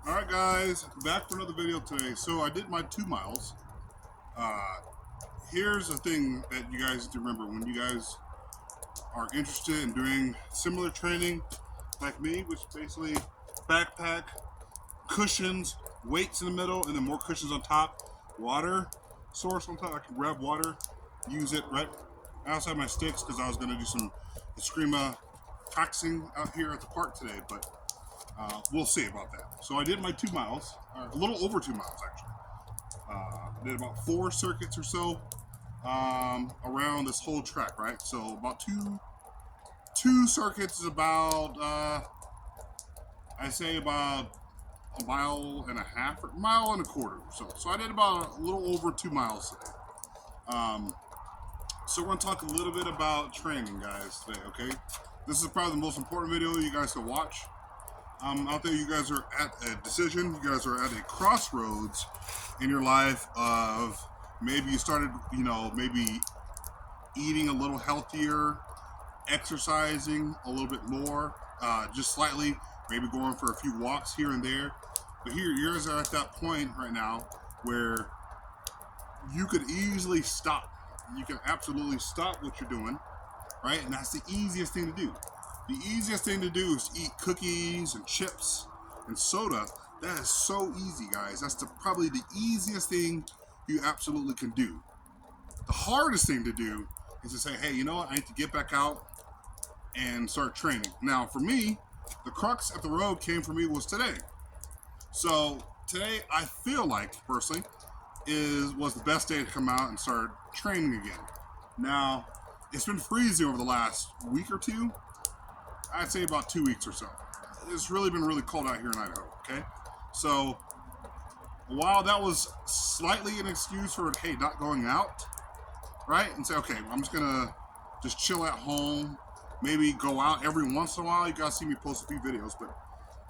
Alright guys, back for another video today. So I did my 2 miles. Here's the thing that you guys need to remember when you guys are interested in doing similar training like me, which basically backpack, cushions, weights in the middle, and then more cushions on top, water source on top. I can grab water, use it right outside my sticks because I was going to do some Eskrima practicing out here at the park today, but we'll see about that. So I did my 2 miles, a little over 2 miles actually. Did about 4 circuits or so around this whole track, right? So about two circuits is about, I say about a mile and a half, or mile and a quarter or so. So I did about a little over 2 miles today. So we're going to talk a little bit about training, guys, today, okay? This is probably the most important video you guys can watch. Out there, you guys are at a decision. You guys are at a crossroads in your life of maybe you started, maybe eating a little healthier, exercising a little bit more, just slightly, maybe going for a few walks here and there. But here, yours are at that point right now where you could easily stop. You can absolutely stop what you're doing, right? And that's the easiest thing to do. The easiest thing to do is eat cookies and chips and soda. That is so easy, guys. That's probably the easiest thing you absolutely can do. The hardest thing to do is to say, hey, you know what? I need to get back out and start training. Now, for me, the crux at the road came for me was today. So today, I feel like, personally, was the best day to come out and start training again. Now, it's been freezing over the last week or two. I'd say about 2 weeks or so. It's really been really cold out here in Idaho, okay? So, while that was slightly an excuse for, hey, not going out, right? And say, okay, I'm just gonna just chill at home, maybe go out every once in a while. You guys see me post a few videos, but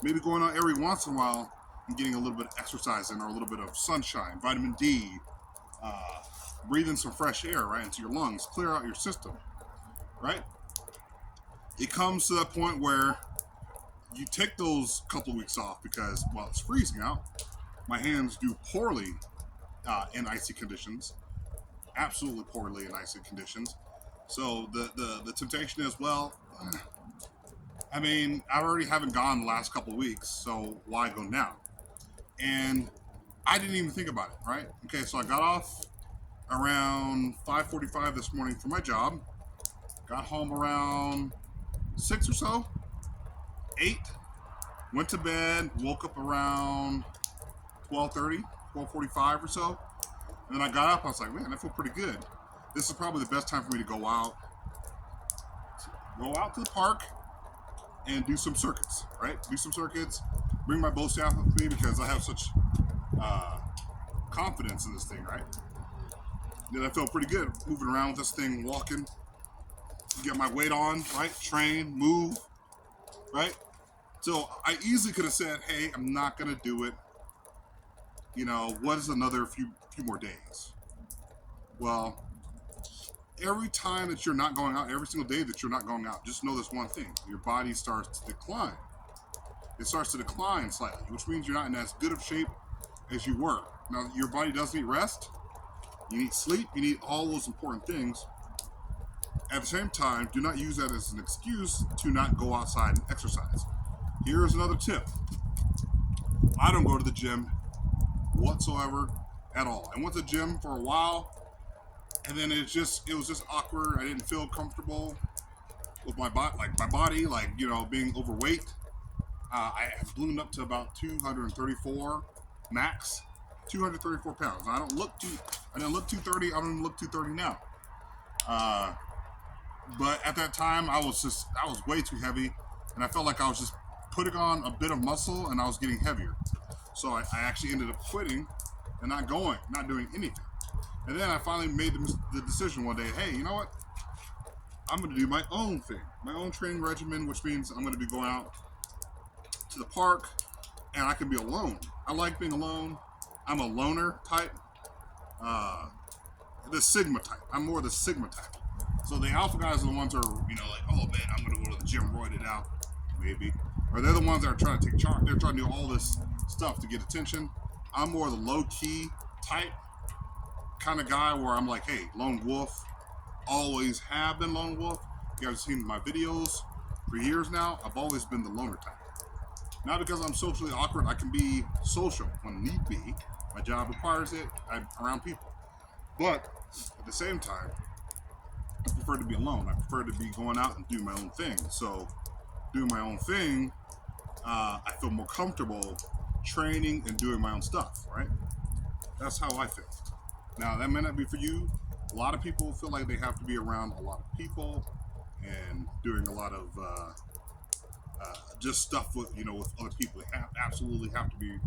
maybe going out every once in a while and getting a little bit of exercise in, or a little bit of sunshine, vitamin D, breathing some fresh air, right, into your lungs, clear out your system, right? It comes to that point where you take those couple of weeks off because, while it's freezing out, my hands do poorly in icy conditions, absolutely poorly in icy conditions. So the temptation is, well, I mean, I already haven't gone the last couple of weeks, so why go now? And I didn't even think about it, right? Okay, so I got off around 5:45 this morning for my job, got home around 6 or so, 8, went to bed, woke up around 12:30, 12:45 or so, and then I got up, I was like, man, I feel pretty good. This is probably the best time for me to go out to the park and do some circuits, right? Do some circuits, bring my bow staff with me because I have such confidence in this thing, right? Then I felt pretty good moving around with this thing, walking, get my weight on, right? Train, move, right? So I easily could have said, hey, I'm not going to do it. What is another few more days? Well, every time that you're not going out, every single day that you're not going out, just know this one thing. Your body starts to decline. It starts to decline slightly, which means you're not in as good of shape as you were. Now, your body does need rest. You need sleep. You need all those important things. At the same time, do not use that as an excuse to not go outside and exercise. Here's another tip. I don't go to the gym whatsoever at all. I went to the gym for a while, and then it was just awkward. I didn't feel comfortable with my body, being overweight. I have ballooned up to about 234 max, 234 pounds. I didn't look 230. I don't even look 230 now. But at that time, I was way too heavy, and I felt like I was just putting on a bit of muscle, and I was getting heavier. So I actually ended up quitting and not doing anything. And then I finally made the decision one day, hey, you know what? I'm going to do my own thing, my own training regimen, which means I'm going to be going out to the park, and I can be alone. I like being alone. I'm a loner type, the Sigma type. I'm more the Sigma type. So the alpha guys are the ones that are, like, oh man, I'm going to go to the gym, roid it out, maybe. Or they're the ones that are trying to take charge. They're trying to do all this stuff to get attention. I'm more the low-key type kind of guy where I'm like, hey, lone wolf, always have been lone wolf. You guys have seen my videos for years now. I've always been the loner type. Not because I'm socially awkward. I can be social when need be. My job requires it. I'm around people. But at the same time, I prefer to be alone. I prefer to be going out and doing my own thing. So doing my own thing, I feel more comfortable training and doing my own stuff, right? That's how I feel. Now, that may not be for you. A lot of people feel like they have to be around a lot of people and doing a lot of just stuff with with other people. They absolutely have to be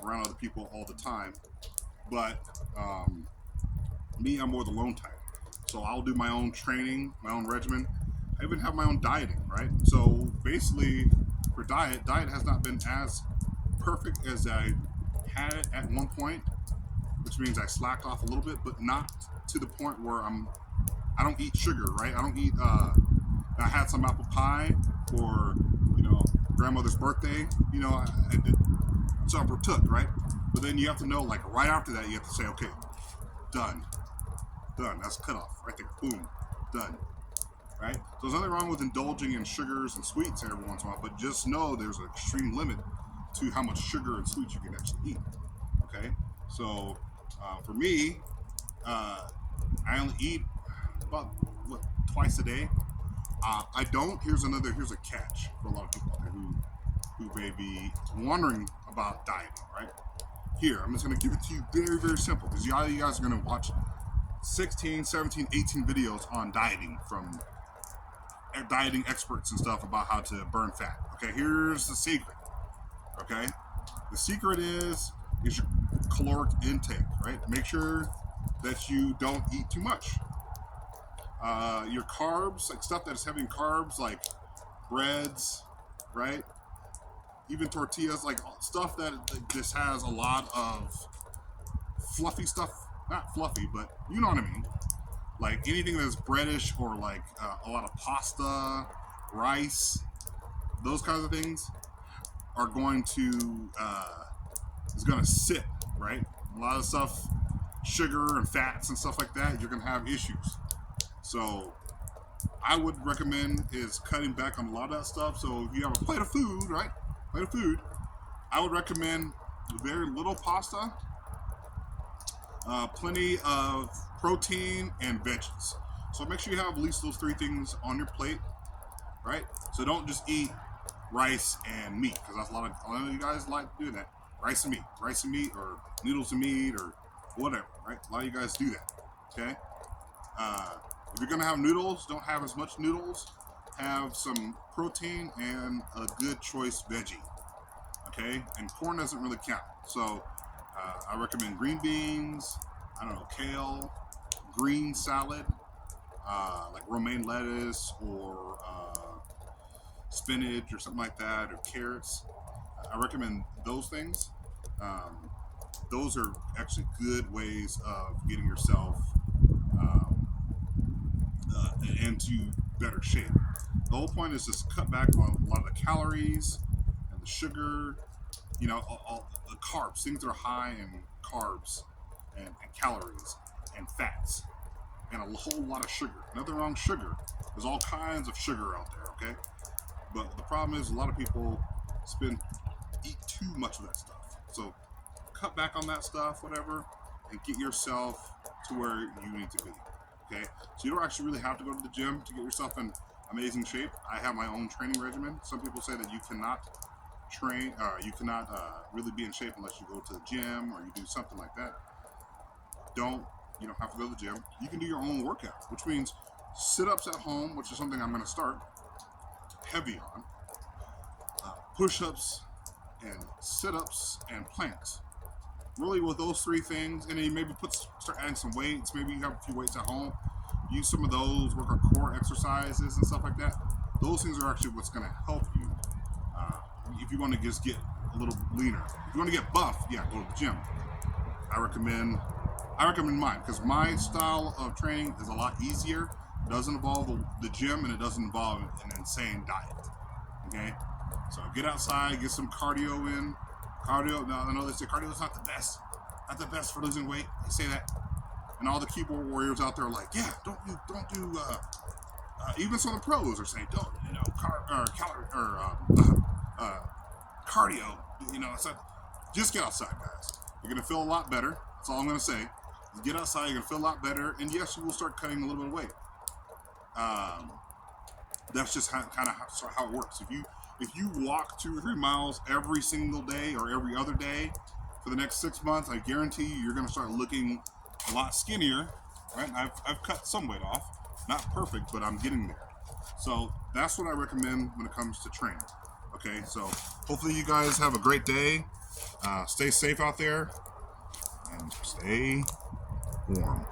around other people all the time. But me, I'm more the lone type. So I'll do my own training, my own regimen. I even have my own dieting, right? So basically, for diet has not been as perfect as I had it at one point, which means I slacked off a little bit, but not to the point where I don't eat sugar, right? I don't eat. I had some apple pie for grandmother's birthday. I did, so I partook, right? But then you have to know, like right after that, you have to say, okay, done. That's cut off right there. Boom, done. Right? So there's nothing wrong with indulging in sugars and sweets every once in a while, but just know there's an extreme limit to how much sugar and sweets you can actually eat. Okay? So for me, I only eat about twice a day. I don't. Here's a catch for a lot of people out there who may be wondering about dieting. Right? Here, I'm just going to give it to you very, very simple because you guys are going to watch 16, 17, 18 videos on dieting from dieting experts and stuff about how to burn fat. Okay, here's the secret. Okay, the secret is your caloric intake, right? Make sure that you don't eat too much. Your carbs, like stuff that is heavy in carbs, like breads, right? Even tortillas, like stuff that just has a lot of fluffy stuff. Not fluffy, but you know what I mean. Like anything that's breadish or like a lot of pasta, rice, those kinds of things are going to is going to sit, right? A lot of stuff, sugar and fats and stuff like that, you're going to have issues. So I would recommend is cutting back on a lot of that stuff. So if you have a plate of food, right? Plate of food, I would recommend very little pasta, plenty of protein and veggies. So make sure you have at least those three things on your plate, right? So don't just eat rice and meat, because that's a lot of you guys like to do that. Rice and meat, or noodles and meat, or whatever, right? A lot of you guys do that. Okay. If you're gonna have noodles, don't have as much noodles. Have some protein and a good choice veggie. Okay, and corn doesn't really count. So I recommend green beans. I don't know, kale, green salad, like romaine lettuce or spinach or something like that, or carrots. I recommend those things. Those are actually good ways of getting yourself into better shape. The whole point is just cut back on a lot of the calories and the sugar, all the carbs, things that are high in carbs and calories and fats and a whole lot of sugar. Nothing wrong with sugar. There's all kinds of sugar out there, okay? But the problem is a lot of people eat too much of that stuff. So cut back on that stuff, whatever, and get yourself to where you need to be. Okay, so you don't actually really have to go to the gym to get yourself in amazing shape. I have my own training regimen. Some people say that you cannot really be in shape unless you go to the gym or you do something like that. You don't have to go to the gym. You can do your own workout, which means sit-ups at home, which is something I'm going to start heavy on. Push-ups and sit-ups and planks. Really, with those three things, and then you maybe start adding some weights. Maybe you have a few weights at home. Use some of those, work on core exercises and stuff like that. Those things are actually what's going to help you if you want to just get a little leaner. If you want to get buff, yeah, go to the gym. I recommend mine because my style of training is a lot easier. It doesn't involve the gym, and it doesn't involve an insane diet. Okay, so get outside, get some cardio in. Cardio, no, I know they say cardio is not the best. Not the best for losing weight. They say that. And all the keyboard warriors out there are like, yeah, don't do, even some of the pros are saying, don't, cardio, it's not, just get outside, guys. You're going to feel a lot better. That's all I'm going to say. Get outside, you're going to feel a lot better, and yes, you will start cutting a little bit of weight. That's just how it works. If you walk 2 or 3 miles every single day or every other day for the next 6 months, I guarantee you're going to start looking a lot skinnier, right? I've cut some weight off, not perfect, but I'm getting there. So that's what I recommend when it comes to training. Okay, so hopefully you guys have a great day. Stay safe out there and stay warm.